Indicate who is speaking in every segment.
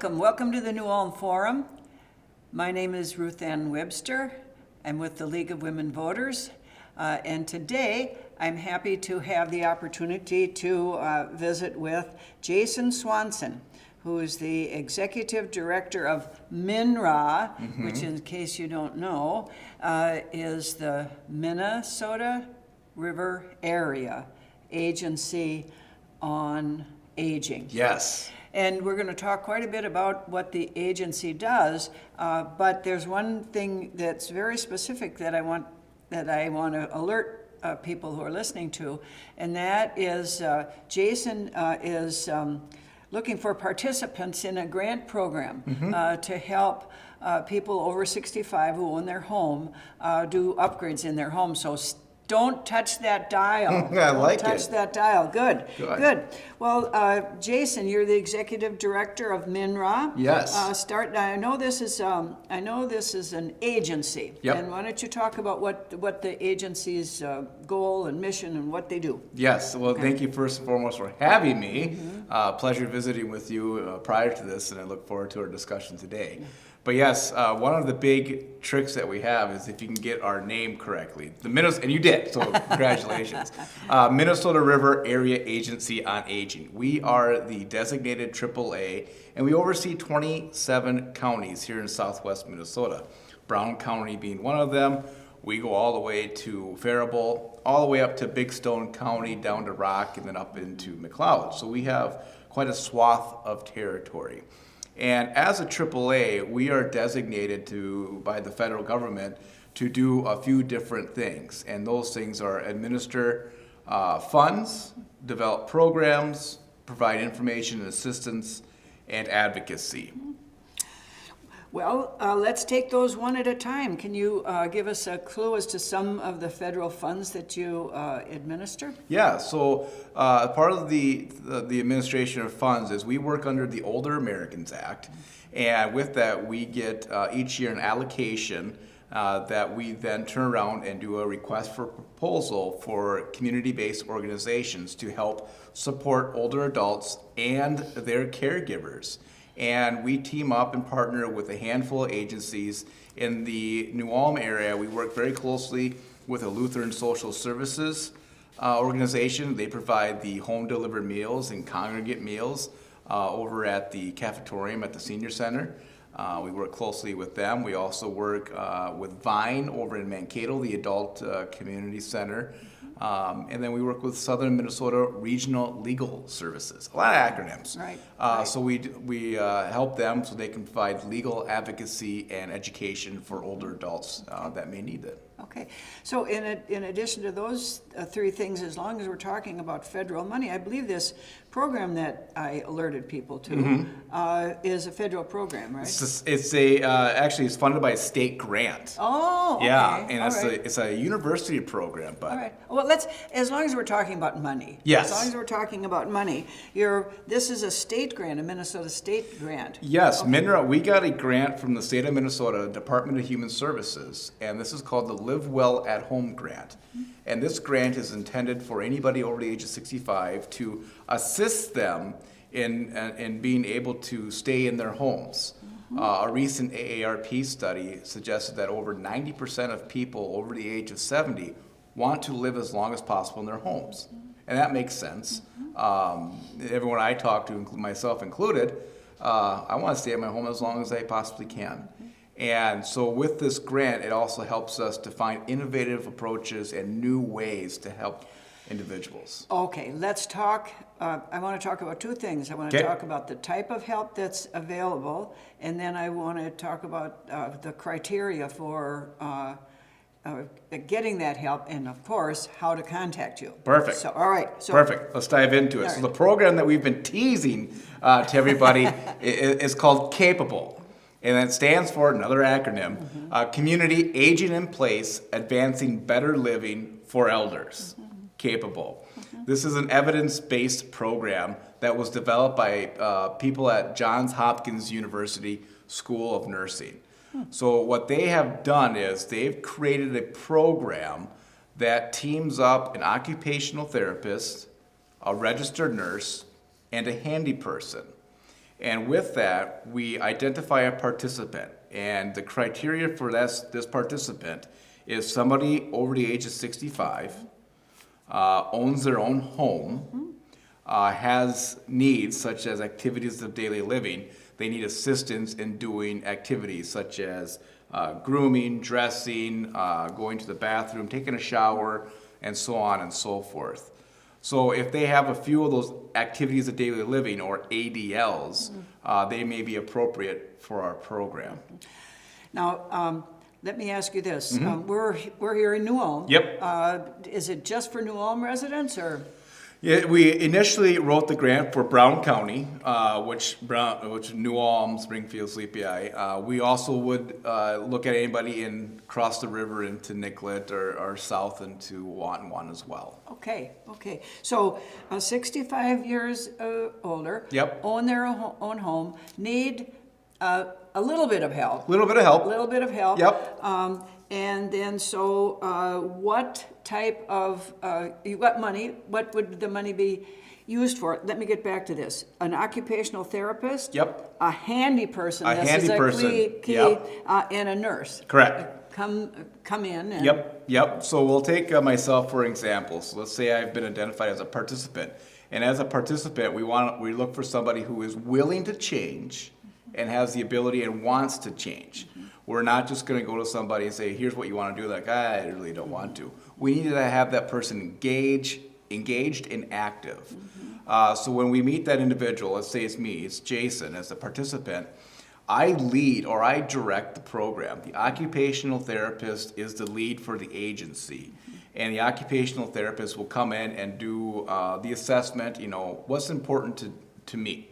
Speaker 1: Welcome to the New Ulm Forum. My name is Ruth Ann Webster. I'm with the League of Women Voters. And today I'm happy to have the opportunity to visit with Jason Swanson, who is the Executive Director of MNRAAA, which in case you don't know, is the Minnesota River Area Agency on Aging.
Speaker 2: Yes.
Speaker 1: And we're going to talk quite a bit about what the agency does, but there's one thing that's very specific that I want to alert people who are listening to, and that is Jason is looking for participants in a grant program to help people over 65 who own their home do upgrades in their home. So don't touch that dial.
Speaker 2: I like it.
Speaker 1: Don't touch that dial. Good. Well, Jason, you're the executive director of MNRAAA.
Speaker 2: Yes.
Speaker 1: I know this is an agency.
Speaker 2: Yep.
Speaker 1: And why don't you talk about what the agency's goal and mission and what they do?
Speaker 2: Yes. Well, Thank you first and foremost for having me. Pleasure visiting with you prior to this, and I look forward to our discussion today. But yes, one of the big tricks that we have is if you can get our name correctly. And you did, so congratulations. Minnesota River Area Agency on Aging. We are the designated AAA, and we oversee 27 counties here in southwest Minnesota. Brown County being one of them. We go all the way to Faribault, all the way up to Big Stone County, down to Rock, and then up into McLeod. So we have quite a swath of territory. And as a AAA, we are designated by the federal government to do a few different things. And those things are administer funds, develop programs, provide information and assistance, and advocacy.
Speaker 1: Well, let's take those one at a time. Can you give us a clue as to some of the federal funds that you administer?
Speaker 2: Yeah, so part of the administration of funds is we work under the Older Americans Act, and with that we get each year an allocation that we then turn around and do a request for proposal for community-based organizations to help support older adults and their caregivers. And we team up and partner with a handful of agencies in the New Ulm area. We work very closely with a Lutheran Social Services organization. They provide the home delivered meals and congregate meals over at the cafetorium at the senior center. We work closely with them. We also work with Vine over in Mankato, the adult community center. And then we work with Southern Minnesota Regional Legal Services. A lot of acronyms.
Speaker 1: Right.
Speaker 2: So we help them so they can provide legal advocacy and education for older adults that may need it.
Speaker 1: Okay. So in addition to those three things, as long as we're talking about federal money, I believe this program that I alerted people to is a federal program, right?
Speaker 2: Actually it's funded by a state grant.
Speaker 1: Oh, okay.
Speaker 2: Yeah, and
Speaker 1: All
Speaker 2: it's a university program. But
Speaker 1: all right. Well, as long as we're talking about money.
Speaker 2: Yes.
Speaker 1: As long as we're talking about money, this is a state grant, a Minnesota state grant.
Speaker 2: Yes, okay. MNRAAA, we got a grant from the state of Minnesota, Department of Human Services, and this is called the Live Well at Home grant. And this grant is intended for anybody over the age of 65 to assist them in being able to stay in their homes. A recent AARP study suggested that over 90% of people over the age of 70 want to live as long as possible in their homes. And that makes sense. Everyone I talk to, myself included, I want to stay at my home as long as I possibly can. And so with this grant, it also helps us to find innovative approaches and new ways to help individuals.
Speaker 1: Okay, let's talk. I want to talk about two things. I want to talk about the type of help that's available, and then I want to talk about the criteria for getting that help, and of course, how to contact you.
Speaker 2: Perfect.
Speaker 1: So, all right.
Speaker 2: Perfect. Let's dive into it.
Speaker 1: Right.
Speaker 2: So the program that we've been teasing to everybody is called CAPABLE. And it stands for another acronym, Community Aging in Place, Advancing Better Living for Elders, CAPABLE. This is an evidence-based program that was developed by people at Johns Hopkins University School of Nursing. So what they have done is they've created a program that teams up an occupational therapist, a registered nurse, and a handy person. And with that, we identify a participant. And the criteria for this participant is somebody over the age of 65, owns their own home, has needs such as activities of daily living. They need assistance in doing activities such as grooming, dressing, going to the bathroom, taking a shower, and so on and so forth. So if they have a few of those activities of daily living, or ADLs, they may be appropriate for our program.
Speaker 1: Now, let me ask you this. We're here in New Ulm.
Speaker 2: Yep.
Speaker 1: Is it just for New Ulm residents, or?
Speaker 2: Yeah, we initially wrote the grant for Brown County, which New Ulm, Springfield, Sleepy Eye. We also would look at anybody across the river into Nicollet or south into Wanton as well.
Speaker 1: Okay. So, 65 years older.
Speaker 2: Yep.
Speaker 1: Own their own home, need a little bit of help.
Speaker 2: A little bit of help.
Speaker 1: A little bit of help.
Speaker 2: Yep.
Speaker 1: And then, what type of, you got money, what would the money be used for? Let me get back to this. An occupational therapist?
Speaker 2: Yep.
Speaker 1: A handy person.
Speaker 2: A handy person.
Speaker 1: Key,
Speaker 2: Yep.
Speaker 1: And a nurse.
Speaker 2: Correct.
Speaker 1: Come in. And
Speaker 2: Yep. So we'll take myself for example. So let's say I've been identified as a participant. And as a participant, we look for somebody who is willing to change and has the ability and wants to change. We're not just going to go to somebody and say, here's what you want to do. Like, I really don't want to. We need to have that person engaged and active. So when we meet that individual, let's say it's me, it's Jason as the participant, I lead or I direct the program. The occupational therapist is the lead for the agency. And the occupational therapist will come in and do the assessment, what's important to me.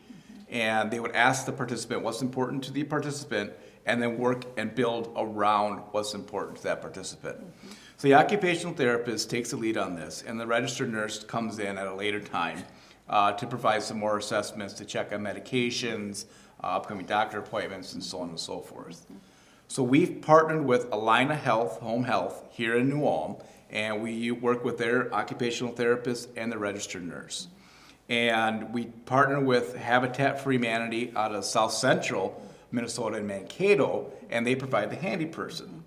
Speaker 2: And they would ask the participant what's important to the participant, and then work and build around what's important to that participant. So the occupational therapist takes the lead on this, and the registered nurse comes in at a later time to provide some more assessments, to check on medications, upcoming doctor appointments, and so on and so forth. So we've partnered with Allina Health, Home Health, here in New Ulm, and we work with their occupational therapist and the registered nurse. And we partner with Habitat for Humanity out of South Central Minnesota and Mankato, and they provide the handy person.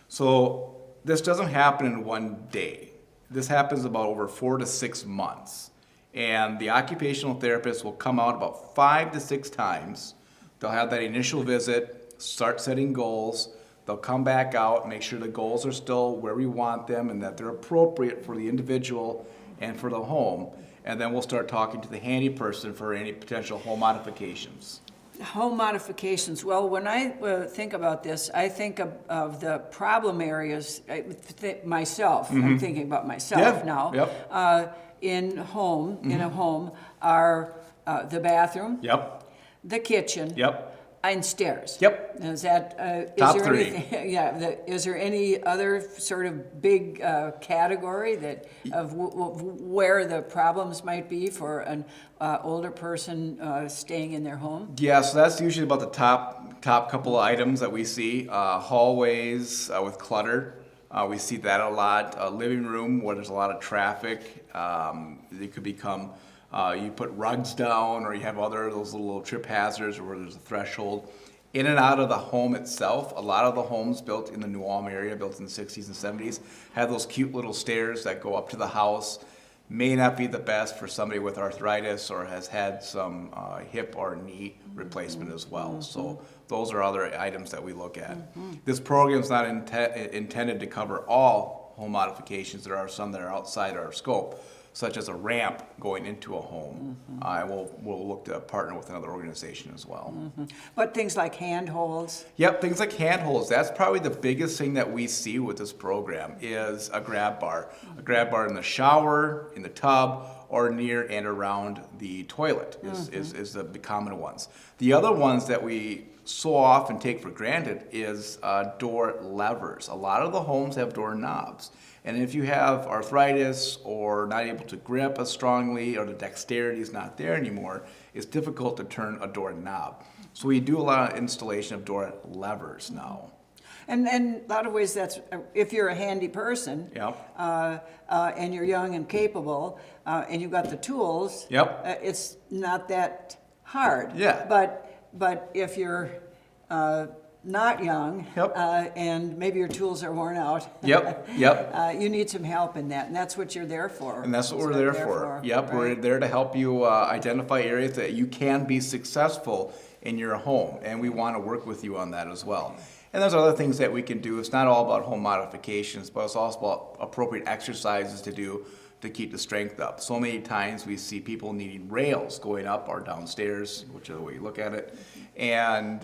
Speaker 2: So this doesn't happen in one day. This happens about over 4 to 6 months. And the occupational therapist will come out about 5 to 6 times. They'll have that initial visit, start setting goals. They'll come back out, make sure the goals are still where we want them and that they're appropriate for the individual and for the home. And then we'll start talking to the handy person for any potential home modifications.
Speaker 1: Home modifications. Well, when I think about this, I think of the problem areas. Myself, I'm thinking about myself now.
Speaker 2: Yep.
Speaker 1: In a home, are the bathroom, the kitchen, and stairs.
Speaker 2: Yep.
Speaker 1: Is that
Speaker 2: Top
Speaker 1: is there
Speaker 2: 3?
Speaker 1: Anything, is there any other sort of big category that of where the problems might be for an older person staying in their home?
Speaker 2: Yeah, so that's usually about the top couple of items that we see. Hallways with clutter. We see that a lot. Living room where there's a lot of traffic. It could become you put rugs down, or you have those little trip hazards where there's a threshold. In and out of the home itself, a lot of the homes built in the New Ulm area, built in the 60s and 70s, have those cute little stairs that go up to the house. May not be the best for somebody with arthritis or has had some hip or knee replacement as well. So those are other items that we look at. This program is not intended to cover all home modifications. There are some that are outside our scope, such as a ramp going into a home. We'll look to partner with another organization as well.
Speaker 1: But things like handholds?
Speaker 2: Yep, things like handholds. That's probably the biggest thing that we see with this program is a grab bar. A grab bar in the shower, in the tub, or near and around the toilet is the common ones. The other ones that we so often take for granted is door levers. A lot of the homes have door knobs. And if you have arthritis or not able to grip as strongly or the dexterity is not there anymore, it's difficult to turn a door knob. So we do a lot of installation of door levers now.
Speaker 1: And in a lot of ways, that's if you're a handy person, and you're young and capable, and you've got the tools. It's not that hard.
Speaker 2: Yeah.
Speaker 1: But if you're not young,
Speaker 2: Yep.
Speaker 1: and maybe your tools are worn out.
Speaker 2: Yep.
Speaker 1: You need some help in that, and that's what you're there for.
Speaker 2: And that's what we're there for. Yep, we're
Speaker 1: right?
Speaker 2: there to help you identify areas that you can be successful in your home, and we want to work with you on that as well. And there's other things that we can do. It's not all about home modifications, but it's also about appropriate exercises to do to keep the strength up. So many times we see people needing rails going up or downstairs, whichever way you look at it, and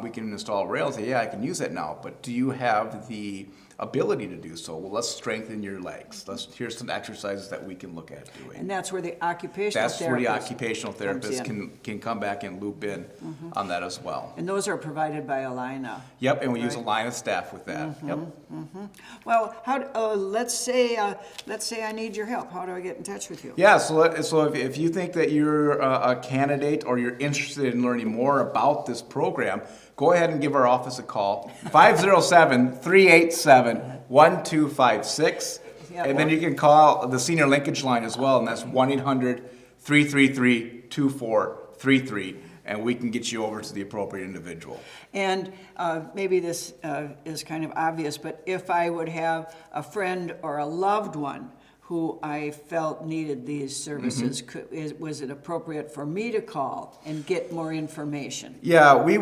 Speaker 2: we can install rails. Yeah, I can use that now, but do you have the ability to do so? Well, let's strengthen your legs. Here's some exercises that we can look at doing.
Speaker 1: And that's where the occupational
Speaker 2: therapist can come back and loop in on that as well.
Speaker 1: And those are provided by Alina.
Speaker 2: Yep, and we use a line of staff with that. Yep.
Speaker 1: Well, let's say I need your help. How do I get in touch with you?
Speaker 2: Yeah, so if you think that you're a candidate or you're interested in learning more about this program, go ahead and give our office a call, 507-387-1256.
Speaker 1: Yeah,
Speaker 2: And then you can call the senior linkage line as well, and that's 1-800-333-2433, and we can get you over to the appropriate individual.
Speaker 1: And maybe this is kind of obvious, but if I would have a friend or a loved one who I felt needed these services, was it appropriate for me to call and get more information?
Speaker 2: Yeah, we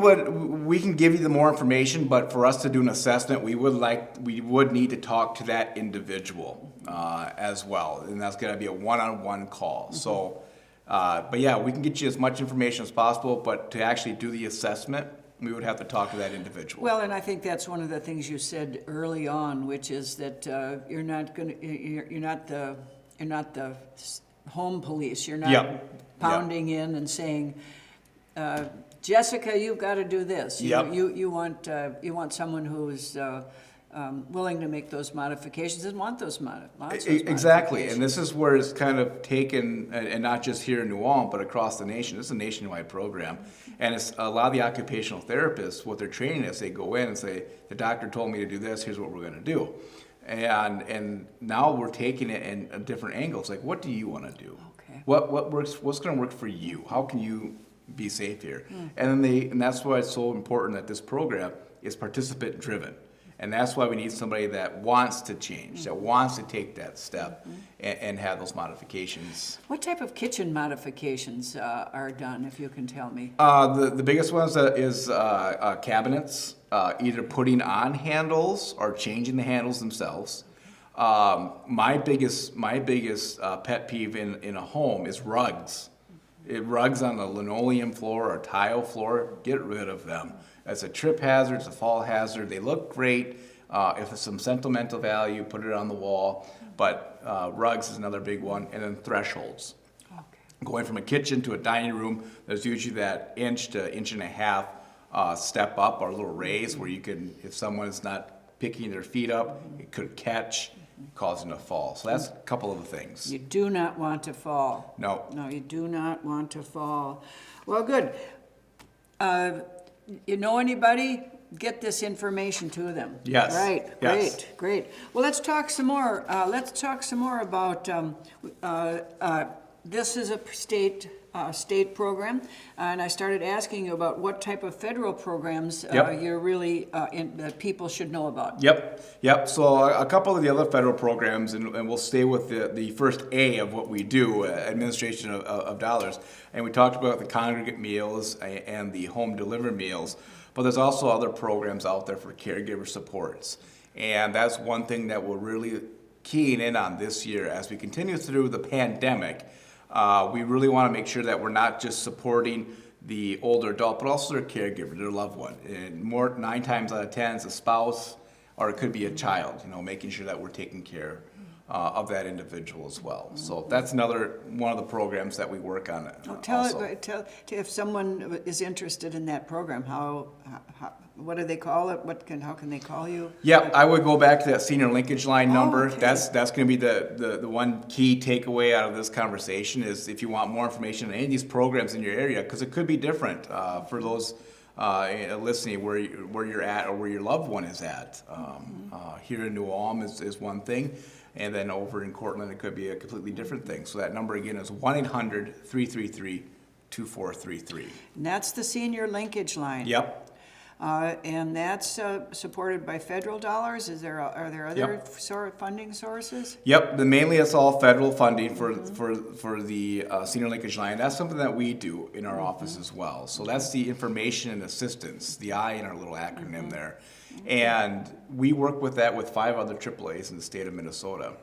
Speaker 2: can give you the more information, but for us to do an assessment, we would need to talk to that individual as well, and that's going to be a one-on-one call. So, but yeah, we can get you as much information as possible, but to actually do the assessment, we would have to talk to that individual.
Speaker 1: Well, and I think that's one of the things you said early on, which is that you're not the home police. You're not pounding in and saying, Jessica, you've got to do this. You want someone who is willing to make those modifications and want those modifications.
Speaker 2: Exactly, and this is where it's kind of taken, and not just here in New Ulm, but across the nation. This is a nationwide program, and it's a lot of the occupational therapists, what they're training is they go in and say, the doctor told me to do this, here's what we're going to do. And now we're taking it in a different angle. It's like, what do you want to do?
Speaker 1: Okay.
Speaker 2: What works? What's going to work for you? How can you be safe here? And that's why it's so important that this program is participant driven. And that's why we need somebody that wants to change, that wants to take that step and have those modifications.
Speaker 1: What type of kitchen modifications are done, if you can tell me?
Speaker 2: The biggest ones is cabinets, either putting on handles or changing the handles themselves. My biggest pet peeve in a home is rugs. Rugs on a linoleum floor or tile floor, get rid of them. It's a trip hazard, it's a fall hazard. They look great. If it's some sentimental value, put it on the wall. But rugs is another big one. And then thresholds.
Speaker 1: Okay.
Speaker 2: Going from a kitchen to a dining room, there's usually that inch to inch and a half step up or a little raise where you can, if someone is not picking their feet up, it could catch, causing a fall. So that's a couple of the things.
Speaker 1: You do not want to fall.
Speaker 2: No.
Speaker 1: No, you do not want to fall. Well, good. You know anybody? Get this information to them.
Speaker 2: Yes.
Speaker 1: Right.
Speaker 2: Yes.
Speaker 1: Great. Well, let's talk some more. Let's talk some more about. This is a state program, and I started asking you about what type of federal programs you're really that people should know about.
Speaker 2: Yep. So a couple of the other federal programs, and we'll stay with the first A of what we do, administration of dollars. And we talked about the congregate meals and the home delivered meals, but there's also other programs out there for caregiver supports. And that's one thing that we're really keying in on this year as we continue through the pandemic. We really want to make sure that we're not just supporting the older adult, but also their caregiver, their loved one. And 9 times out of 10, it's a spouse, or it could be a child, making sure that we're taking care of that individual as well. So that's another one of the programs that we work on.
Speaker 1: Tell if someone is interested in that program, what do they call it? How can they call you?
Speaker 2: Yep, I would go back to that senior linkage line number.
Speaker 1: Okay.
Speaker 2: That's going to be the one key takeaway out of this conversation is if you want more information on any of these programs in your area, because it could be different for those listening where you're at or where your loved one is at. Here in New Ulm is one thing, and then over in Cortland it could be a completely different thing. So that number again is 1-800-333-2433. 2433.
Speaker 1: And that's the senior linkage line.
Speaker 2: Yep.
Speaker 1: And that's supported by federal dollars? Are there other
Speaker 2: Yep.
Speaker 1: funding sources?
Speaker 2: Yep, mainly it's all federal funding for the senior linkage line. That's something that we do in our office as well. So that's the information and assistance, the I in our little acronym there. And we work with that with 5 other AAAs in the state of Minnesota.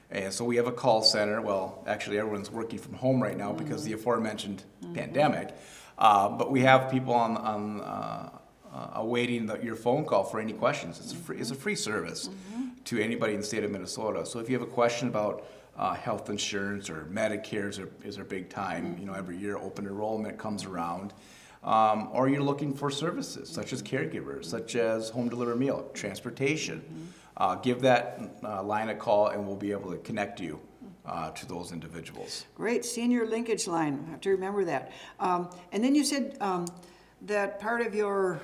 Speaker 2: And so we have a call center. Well, actually everyone's working from home right now because of the aforementioned pandemic. But we have people awaiting your phone call for any questions. It's a free service to anybody in the state of Minnesota. So if you have a question about health insurance or Medicare is our big time, every year open enrollment comes around, or you're looking for services such as caregivers, such as home delivered meal, transportation, give that line a call and we'll be able to connect you to those individuals.
Speaker 1: Great, senior linkage line, I have to remember that. And then you said that part of your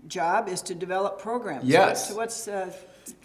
Speaker 1: job is to develop programs.
Speaker 2: Yes.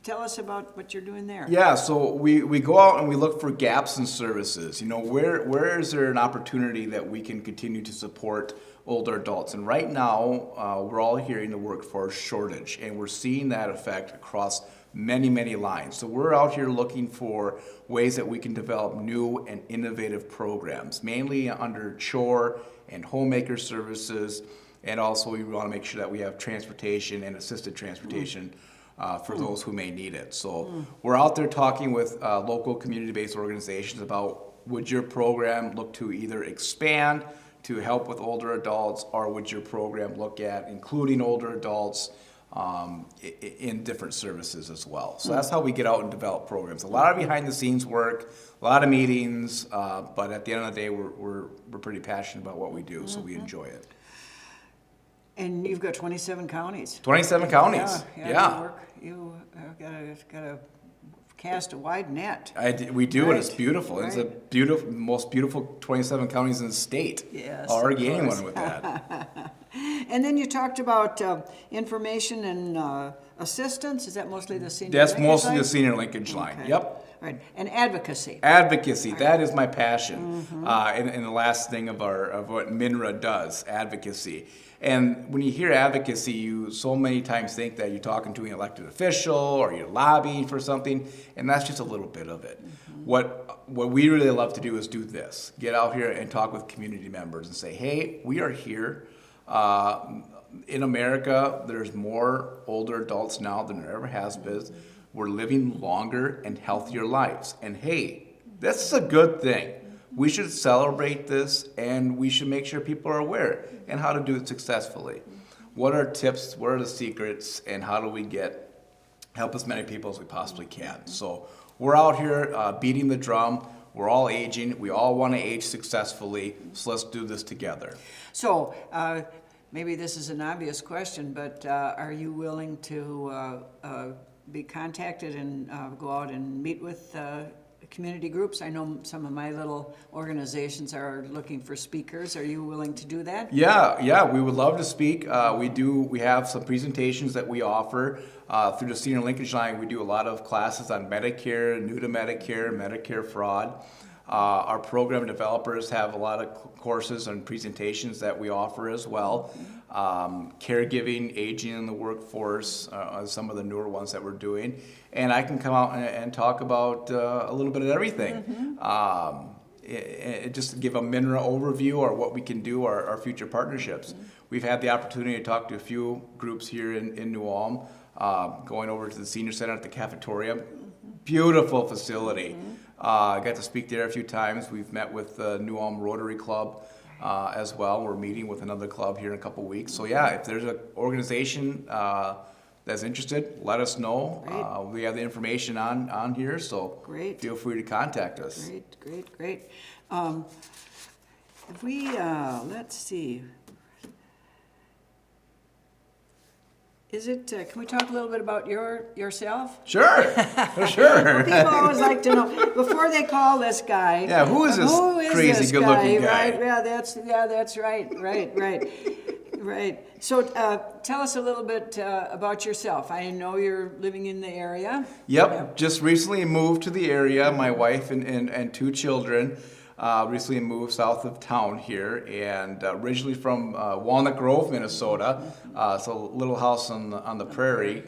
Speaker 1: Tell us about what you're doing there.
Speaker 2: Yeah, so we go out and we look for gaps in services. Where is there an opportunity that we can continue to support older adults? And right now, we're all hearing the workforce shortage, and we're seeing that effect across many, many lines. So we're out here looking for ways that we can develop new and innovative programs, mainly under chore and homemaker services. And also we want to make sure that we have transportation and assisted transportation for those who may need it. So we're out there talking with local community-based organizations about, would your program look to either expand to help with older adults, or would your program look at including older adults in different services as well. So that's how we get out and develop programs. A lot of behind-the-scenes work, a lot of meetings, but at the end of the day, we're pretty passionate about what we do, so we enjoy it.
Speaker 1: And you've got 27 counties.
Speaker 2: 27 counties, yeah.
Speaker 1: You gotta cast a wide net.
Speaker 2: We do,
Speaker 1: Right.
Speaker 2: and it's beautiful. It's a beautiful, most beautiful 27 counties in the state.
Speaker 1: Yes,
Speaker 2: I'll argue
Speaker 1: of course.
Speaker 2: anyone with that.
Speaker 1: And then you talked about information and assistance. Is that mostly the senior
Speaker 2: That's
Speaker 1: linkage
Speaker 2: mostly
Speaker 1: line?
Speaker 2: the senior linkage line.
Speaker 1: Okay.
Speaker 2: Yep.
Speaker 1: Right. And advocacy.
Speaker 2: Advocacy, that is my passion. And the last thing of what MNRAAA does, advocacy. And when you hear advocacy, you so many times think that you're talking to an elected official or you're lobbying for something, and that's just a little bit of it. What we really love to do is do this. Get out here and talk with community members and say, hey, we are here. In America, there's more older adults now than there ever has been. We're living longer and healthier lives. And hey, this is a good thing. We should celebrate this, and we should make sure people are aware and how to do it successfully. What are tips, what are the secrets, and how do we help as many people as we possibly can? So we're out here beating the drum. We're all aging. We all want to age successfully, so let's do this together.
Speaker 1: So maybe this is an obvious question, but are you willing to be contacted and go out and meet with community groups? I know some of my little organizations are looking for speakers. Are you willing to do that?
Speaker 2: Yeah, we would love to speak. We have some presentations that we offer through the Senior Linkage Line. We do a lot of classes on Medicare, new to Medicare, Medicare fraud. Our program developers have a lot of courses and presentations that we offer as well. Caregiving, aging in the workforce, are some of the newer ones that we're doing. And I can come out and talk about a little bit of everything. Just to give a MNRAAA overview or what we can do, our future partnerships. We've had the opportunity to talk to a few groups here in New Ulm, going over to the senior center at the cafeteria. Beautiful facility. I got to speak there a few times. We've met with the New Ulm Rotary Club as well. We're meeting with another club here in a couple weeks. So yeah, if there's an organization that's interested, let us know. We have the information on here, so
Speaker 1: Great.
Speaker 2: Feel free to contact us.
Speaker 1: Great. If we, let's see. Is it, can we talk a little bit about yourself?
Speaker 2: Sure.
Speaker 1: People always like to know, before they call this guy.
Speaker 2: Yeah, who is this crazy good-looking guy?
Speaker 1: Right, that's right. Right. So tell us a little bit about yourself. I know you're living in the area.
Speaker 2: Yep, just recently moved to the area, my wife and 2 children. Recently moved south of town here, and originally from Walnut Grove, Minnesota. So a little house on the prairie.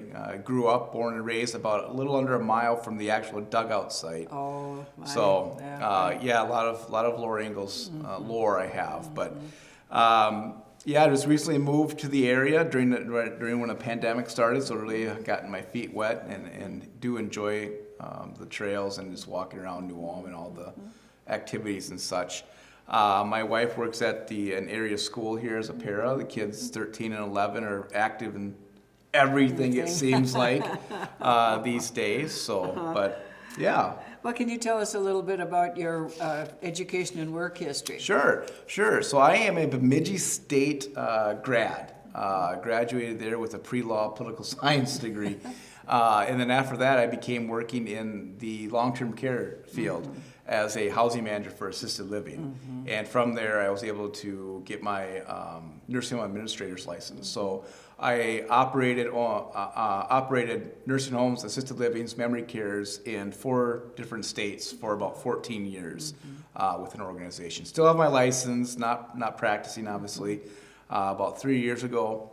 Speaker 2: Grew up, born and raised about a little under a mile from the actual dugout site.
Speaker 1: Oh, my.
Speaker 2: So
Speaker 1: Yeah.
Speaker 2: a lot of Laura Ingalls lore I have, but. Yeah, I just recently moved to the area during when the pandemic started, so really gotten my feet wet and do enjoy the trails and just walking around New Ulm and all the activities and such. My wife works at an area school here as a para. The kids 13 and 11 are active in everything it seems like these days. So, but yeah.
Speaker 1: Well, can you tell us a little bit about your education and work history?
Speaker 2: Sure. So I am a Bemidji State grad. Graduated there with a pre-law political science degree. And then after that, I became working in the long-term care field as a housing manager for assisted living. And from there, I was able to get my nursing home administrator's license. So I operated nursing homes, assisted livings, memory cares in 4 different states for about 14 years with an organization. Still have my license, not practicing obviously. About 3 years ago,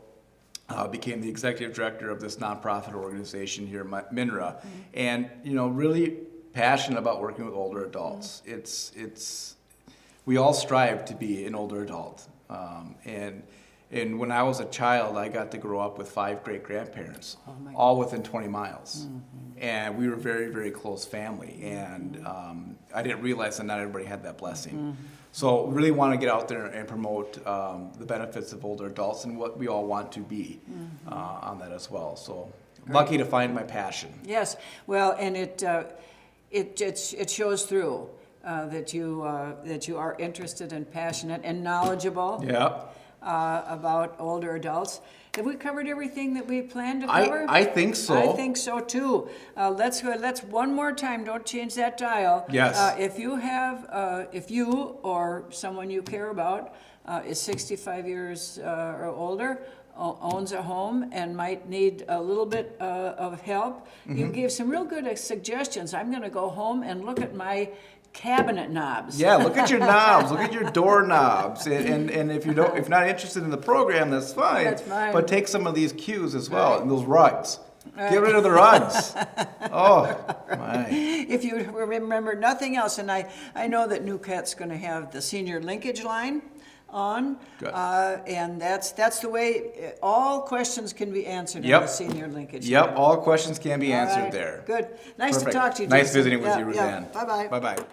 Speaker 2: became the executive director of this nonprofit organization here, Minra, and really passionate about working with older adults. We all strive to be an older adult, and when I was a child, I got to grow up with 5 great-grandparents, all within 20 miles. And we were very, very close family. And I didn't realize that not everybody had that blessing. So really want to get out there and promote the benefits of older adults and what we all want to be on that as well. So lucky to find my passion.
Speaker 1: Yes. Well, and it shows through that you are interested and passionate and knowledgeable.
Speaker 2: Yeah.
Speaker 1: About older adults. Have we covered everything that we planned to cover?
Speaker 2: I think so.
Speaker 1: I think so too. Let's one more time. Don't change that dial.
Speaker 2: Yes.
Speaker 1: If you or someone you care about is 65 years or older, owns a home and might need a little bit of help, you gave some real good suggestions. I'm going to go home and look at my cabinet knobs.
Speaker 2: Yeah, look at your knobs, look at your door knobs, and if you're not interested in the program, that's fine.
Speaker 1: That's fine.
Speaker 2: But take some of these cues as well, and those rugs. Get rid of the rugs. Oh my!
Speaker 1: If you remember nothing else, and I know that New Cat's going to have the senior linkage line on, and that's the way all questions can be answered in the senior linkage.
Speaker 2: Yep, all questions can be answered there.
Speaker 1: Good. Nice
Speaker 2: Perfect.
Speaker 1: to talk to you,
Speaker 2: Nice
Speaker 1: Jason.
Speaker 2: visiting with you, Ruth Ann.
Speaker 1: Bye-bye.
Speaker 2: Bye-bye.